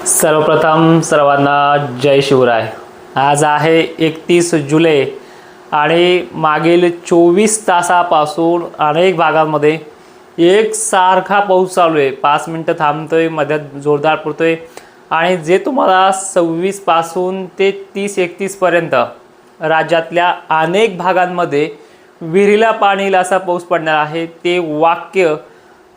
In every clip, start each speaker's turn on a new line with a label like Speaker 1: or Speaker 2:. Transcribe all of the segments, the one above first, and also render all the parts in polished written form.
Speaker 1: सर्वप्रथम सर्वांना जय शिवराय। आज आहे 31 जुलै आणि मागील 24 तासापासून अनेक भागांमध्ये एकसारखा पाऊस चालू आहे। 5 मिनिटं थांबतोय, मध्यात जोरदार पडतोय आणि जे तुम्हाला 26 पासून ते 30-31 पर्यंत राज्यातल्या अनेक भागांमध्ये विहिरीला पाणी येईल असा पाऊस पडणार आहे। ते वाक्य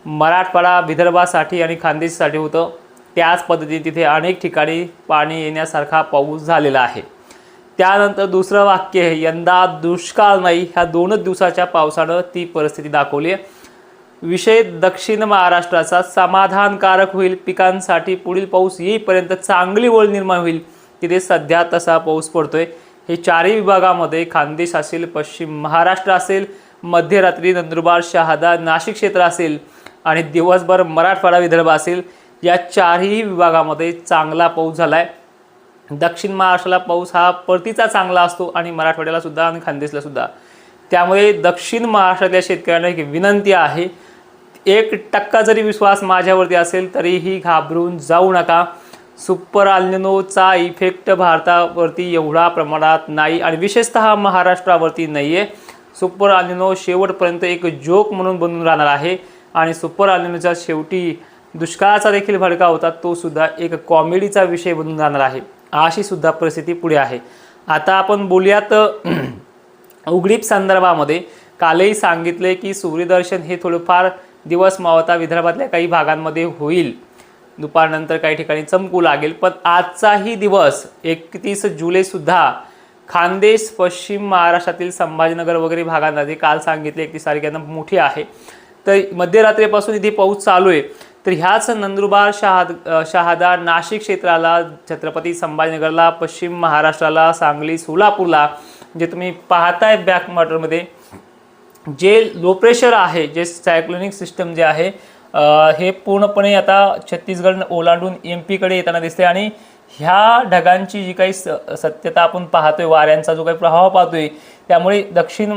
Speaker 1: मराठवाडा, विदर्भासाठी आणि खानदेशसाठी होतं। त्याच पद्धतीने तिथे अनेक ठिकाणी पाणी येण्यासारखा पाऊस झालेला आहे। त्यानंतर दुसरं वाक्य, यंदा दुष्काळ नाही, ह्या 2 दिवसाच्या पावसानं ती परिस्थिती दाखवली आहे। विषय दक्षिण महाराष्ट्राचा समाधानकारक होईल, पिकांसाठी पुढील पाऊस येईपर्यंत चांगली ओळ निर्माण होईल, तिथे सध्या तसा पाऊस पडतोय। हे चारही विभागामध्ये खानदेश असेल, पश्चिम महाराष्ट्र असेल, मध्यरात्री नंदुरबार, शहादा, नाशिक क्षेत्र असेल आणि दिवसभर मराठवाडा, विदर्भ असेल, या चारही विभागामध्ये चांगला पाऊस झाला आहे। दक्षिण महाराष्ट्राला पाऊस हा परतीचा चांगला असतो आणि मराठवाड्याला सुद्धा आणि खानदेशला सुद्धा। त्यामुळे दक्षिण महाराष्ट्रातल्या शेतकऱ्यांना एक विनंती आहे, 1% जरी विश्वास माझ्यावरती असेल तरीही घाबरून जाऊ नका। सुपर एल्निनोचा इफेक्ट भारतावरती एवढा प्रमाणात नाही आणि विशेषतः महाराष्ट्रावरती नाही आहे। सुपर एल्निनो शेवटपर्यंत एक जोक म्हणून बनून राहणार आहे आणि सुपर एल्निनोच्या शेवटी दुष्काळाचा देखील भडका होता, तो सुद्धा एक कॉमेडीचा विषय बनून जाणार आहे। अशी सुद्धा परिस्थिती पुढे आहे। आता आपण बोलूयात उघडीप संदर्भामध्ये। कालही सांगितले की सूर्यदर्शन हे थोडेफार दिवस मावळता विदर्भातल्या काही भागांमध्ये होईल, दुपारनंतर काही ठिकाणी चमकू लागेल। पण आजचाही दिवस 31 जुलै सुद्धा खानदेश, पश्चिम महाराष्ट्रातील संभाजीनगर वगैरे भागांमध्ये काल सांगितले 31 तारखेला मोठी आहे। तर मध्यरात्रीपासून इथे पाऊस चालू आहे। तर ह्याच नंदुरबार, शहादा, नाशिक क्षेत्राला, छत्रपती संभाजीनगरला, पश्चिम महाराष्ट्राला, सांगली, सोलापूरला जे तुम्ही पाहताय बॅक मॉडलमध्ये जे लो प्रेशर आहे, जे सायक्लोनिक सिस्टम जे आहे हे पूर्णपणे आता छत्तीसगड ओलांडून MP कडे येताना दिसते आणि ह्या ढगांची जी काही सत्यता आपण पाहतोय, वाऱ्यांचा जो काही प्रभाव पाहतोय, त्यामुळे दक्षिण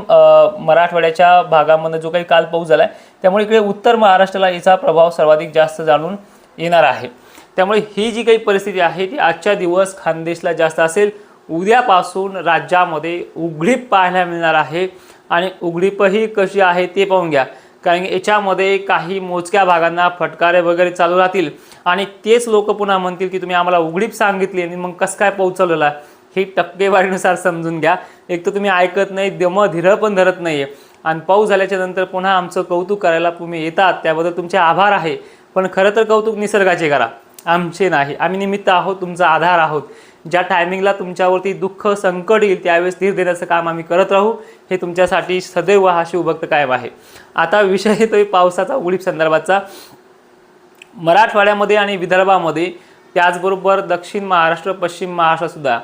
Speaker 1: मराठवाड्याच्या भागामध्ये जो काही काल पाऊस झाला आहे, त्यामुळे इकडे उत्तर महाराष्ट्राला याचा प्रभाव सर्वाधिक जास्त जाणून येणार आहे। त्यामुळे ही जी काही परिस्थिती आहे ती आजच्या दिवस खानदेशला जास्त असेल। उद्यापासून राज्यामध्ये उघडीप पाहायला मिळणार आहे आणि उघडीपही कशी आहे ते पाहून घ्या, कारण याच्यामध्ये काही मोजक्या भागांना फटकारे वगैरे चालू राहतील आणि तेच लोक पुन्हा म्हणतील की तुम्ही आम्हाला उघडीप सांगितली आणि मग कसं काय पाऊस चालवला। ही टक्केवारीनुसार समजून घ्या। एक तर तुम्ही ऐकत नाही, धीर पण धरत नाही आणि पाऊस झाल्याच्या नंतर पुन्हा आमचं कौतुक करायला तुम्ही येतात, त्याबद्दल तुमचे आभार आहे। पण खरं तर कौतुक निसर्गाचे करा, आमचे नाही। आम्ही निमित्त आहोत, तुमचा आधार आहोत। ज्या टायमिंगला तुमच्यावरती दुःख संकट येईल त्यावेळेस धीर देण्याचं काम आम्ही करत राहू, हे तुमच्यासाठी सदैव हा शिवभक्त कायम आहे। आता विषय येतोय पावसाचा, उघडीप संदर्भाचा। मराठवाड्यामध्ये आणि विदर्भामध्ये, त्याचबरोबर दक्षिण महाराष्ट्र, पश्चिम महाराष्ट्र सुद्धा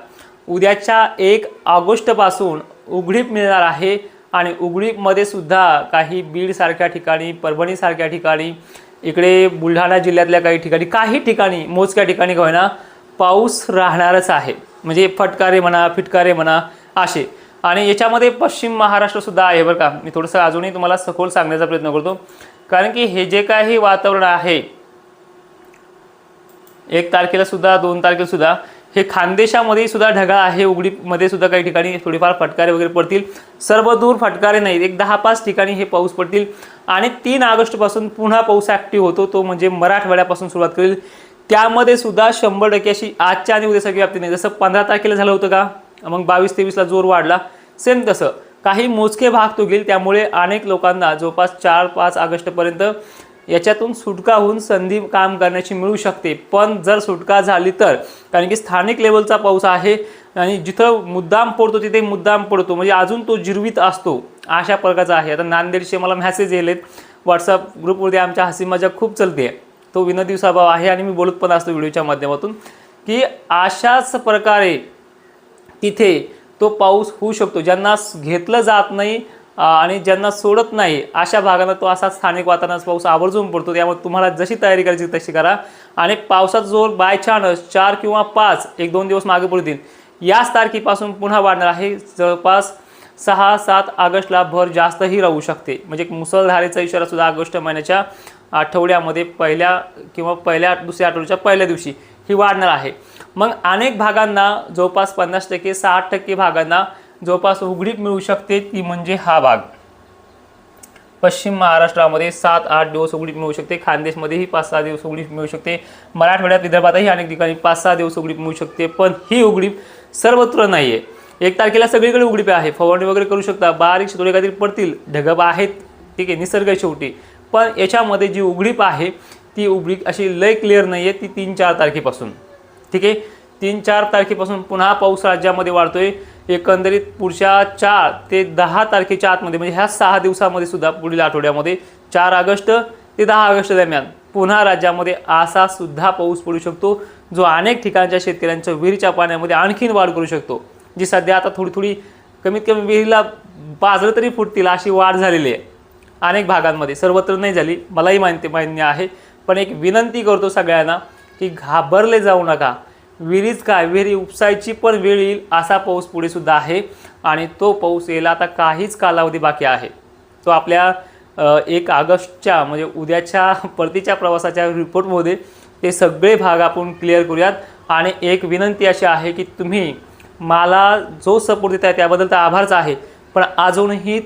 Speaker 1: उद्याच्या 1 ऑगस्टपासून उघडीप मिळणार आहे आणि उघडीपमध्ये सुद्धा काही बीडसारख्या ठिकाणी, परभणीसारख्या ठिकाणी, इकडे बुलढाणा जिल्ह्यातल्या काही ठिकाणी मोजक्या ठिकाणी का होईना पाऊस राहणारच आहे। म्हणजे फटकारे म्हणा, फिटकारे म्हणा असे। आणि याच्यामध्ये पश्चिम महाराष्ट्र सुद्धा आहे बरं का। मी थोडंसं अजूनही तुम्हाला सखोल सांगण्याचा प्रयत्न करतो, कारण की हे जे काही वातावरण आहे 1 तारखेला सुद्धा, 2 तारखेला सुद्धा हे खानदेशामध्ये सुद्धा ढगाळ आहे। उघडीपमध्ये सुद्धा काही ठिकाणी थोडीफार फटकारे वगैरे पडतील, सर्व दूर फटकारे नाहीत, एक 10-5 ठिकाणी हे पाऊस पडतील। आणि 3 ऑगस्टपासून पुन्हा पाऊस ॲक्टिव्ह होतो, तो म्हणजे मराठवाड्यापासून सुरुवात करेल। त्यामध्ये सुद्धा 100% अशी आजच्या आणि उद्यासारखी व्याप्ती नाही। जसं 15 तारखेला झालं होतं का, मग 22-23ला जोर वाढला, सेम तसं काही मोजके भाग तो घेईल। त्यामुळे अनेक लोकांना जवळपास 4-5 ऑगस्टपर्यंत याच्यातून सुटका होऊन संधी काम करण्याची मिळू शकते। पण जर सुटका झाली तर, कारण की स्थानिक लेवलचा पाऊस आहे आणि जिथं मुद्दाम पडतो तिथे मुद्दाम पडतो, म्हणजे अजून तो जिरवीत असतो, अशा प्रकारचा आहे। आता नांदेडचे मला मेसेज येलेत व्हॉट्सअप ग्रुपवरती, आमच्या हसी मजाक खूप चलते, तो विनोदी स्वभाव आहे आणि मी बोलत पण असतो व्हिडिओच्या माध्यमातून की अशाच प्रकारे तिथे तो पाऊस होऊ शकतो। ज्यांना घेतलं जात नाही आणि ज्यांना सोडत नाही अशा भागांना तो असा स्थानिक वातावरणाचा पाऊस आवर्जून पडतो। त्यामुळे तुम्हाला जशी तयारी करायची तशी करा। आणि पावसाचा जोर बाय चान्स 4 किंवा 5 1-2 दिवस मागे पडतील, याच तारखेपासून पुन्हा वाढणार आहे। जवळपास 6-7 ऑगस्टला भर जास्तही राहू शकते, म्हणजे मुसळधारेचा इशारा सुद्धा ऑगस्ट महिन्याच्या आठवड्यामध्ये पहिल्या दुसऱ्या आठवड्याच्या पहिल्या दिवशी ही वाढणार आहे. मग अनेक भागांना जवळपास 50% 60% भागांना जवळपास उघडीप मिळू शकते, ती म्हणजे हा भाग. पश्चिम महाराष्ट्रामध्ये 7-8 दिवस उघडीप मिळू शकते, खानदेशमध्येही 5-6 दिवस उघडीप मिळू शकते, मराठवाड्यात विदर्भातही अनेक ठिकाणी 5-6 दिवस उघडीप मिळू शकते. पण ही उघडीप सर्वत्र नाही आहे. 1 तारखेला सगळीकडे उघडीप आहे, फवारणी वगैरे करू शकता, बारीक थोडे काहीतरी पडतील, ढग आहेत, ठीक आहे, निसर्ग आहे शेवटी. पण याच्यामध्ये जी उघडीप आहे ती उघडीप अशी लय क्लिअर नाही आहे, ती 3-4 तारखेपासून, ठीक आहे. 3-4 तारखेपासून पुन्हा पाऊस राज्यामध्ये वाढतोय. एकंदरीत पुढच्या 4 ते 10 तारखेच्या आतमध्ये म्हणजे ह्या 6 दिवसामध्ये सुद्धा पुढील आठवड्यामध्ये 4 ऑगस्ट ते 10 ऑगस्ट दरम्यान पुन्हा राज्यामध्ये असा सुद्धा पाऊस पडू शकतो, जो अनेक ठिकाणच्या शेतकऱ्यांच्या विहिरीच्या पाण्यामध्ये आणखीन वाढ करू शकतो. जी सध्या आता थोडी कमीत कमी विहिरीला पाझरं तरी फुटतील अशी वाढ झालेली आहे अनेक भागांमध्ये, सर्वत्र नाही झाली, मलाही मान्य आहे. पण एक विनंती करतो सगळ्यांना की घाबरले जाऊ नका. विहिरीच काय, विहिरी उपसायची पण वेळ येईल असा पाऊस पुढे सुद्धा आहे आणि तो पाऊस यायला आता काहीच कालावधी बाकी आहे. तो आपल्या 1 ऑगस्टच्या म्हणजे उद्याच्या परतीच्या प्रवासाच्या रिपोर्टमध्ये ते सगळे भाग आपण क्लिअर करूयात. आणि एक विनंती अशी आहे की तुम्ही मला जो सपोर्ट देत आहे त्याबद्दल तर आभारच आहे, पण अजूनही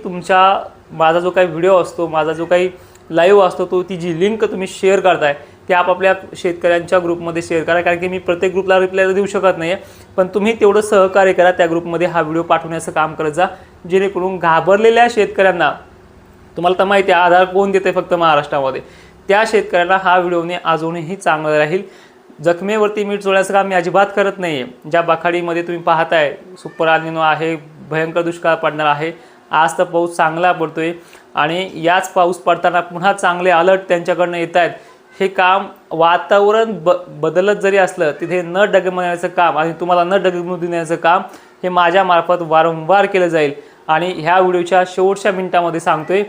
Speaker 1: माझा जो काही व्हिडिओ असतो, माझा जो काही लाईव्ह असतो, तो ती जी लिंक तुम्ही शेअर करताय ते आपापल्या शेतकऱ्यांच्या ग्रुपमध्ये शेअर करा, कारण की मी प्रत्येक ग्रुपला रिप्लाय देऊ शकत नाही आहे. पण तुम्ही तेवढं सहकार्य करा, त्या ग्रुपमध्ये हा व्हिडिओ पाठवण्याचं काम करत जा, जेणेकरून घाबरलेल्या शेतकऱ्यांना, तुम्हाला तर माहिती आहे आधार कोण देते फक्त महाराष्ट्रामध्ये, त्या शेतकऱ्यांना हा व्हिडिओने अजूनही चांगलं राहील. जखमेवरती मीठ चोळण्याचं काम मी अजिबात करत नाही आहे. ज्या बखाडीमध्ये तुम्ही पाहताय सुपर अल्निनो आहे, भयंकर दुष्काळ पडणार आहे, आज तर पाऊस चांगला पडतोय आणि याच पाऊस पडताना पुन्हा चांगले अलर्ट त्यांच्याकडनं येत आहेत. हे काम वातावरण बदलत जरी असलं तिथे न डगमगण्याचं काम आणि तुम्हाला न डगमगू देण्याचं काम हे माझ्यामार्फत वारंवार केलं जाईल. आणि ह्या व्हिडिओच्या शेवटच्या मिनिटामध्ये सांगतोय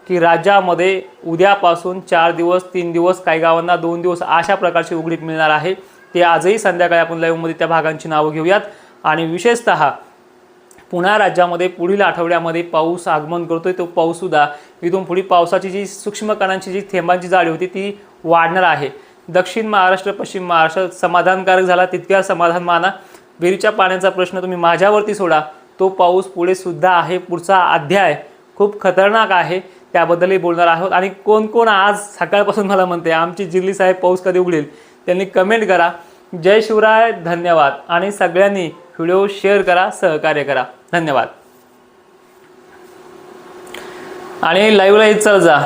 Speaker 1: की राज्यामध्ये उद्यापासून 4 दिवस 3 दिवस, काही गावांना 2 दिवस अशा प्रकारची उघडीप मिळणार आहे. ते आजही संध्याकाळी आपण लाईव्हमध्ये त्या भागांची नावं घेऊयात. आणि विशेषतः पुन्हा राज्यामध्ये पुढील आठवड्यामध्ये पाऊस आगमन करतोय. तो पाऊससुद्धा इथून पुढे पावसाची जी सूक्ष्म कणांची जी थेंबांची जाडी होती ती वाढणार आहे. दक्षिण महाराष्ट्र, पश्चिम महाराष्ट्र समाधानकारक झाला तितक्या समाधान माना. विहिरीच्या पाण्याचा प्रश्न तुम्ही माझ्यावरती सोडा, तो पाऊस पुढे सुद्धा आहे. पुढचा अध्याय खूप खतरनाक आहे, त्याबद्दलही बोलणार आहोत. आणि कोण कोण आज सकाळपासून मला म्हणते आमची जिल्ली साहेब पाऊस कधी उघडेल, त्यांनी कमेंट करा. जय शिवराय, धन्यवाद. आणि सगळ्यांनी व्हिडिओ शेअर करा, सहकार्य करा. धन्यवाद. आणि लाईव्हला चल जा.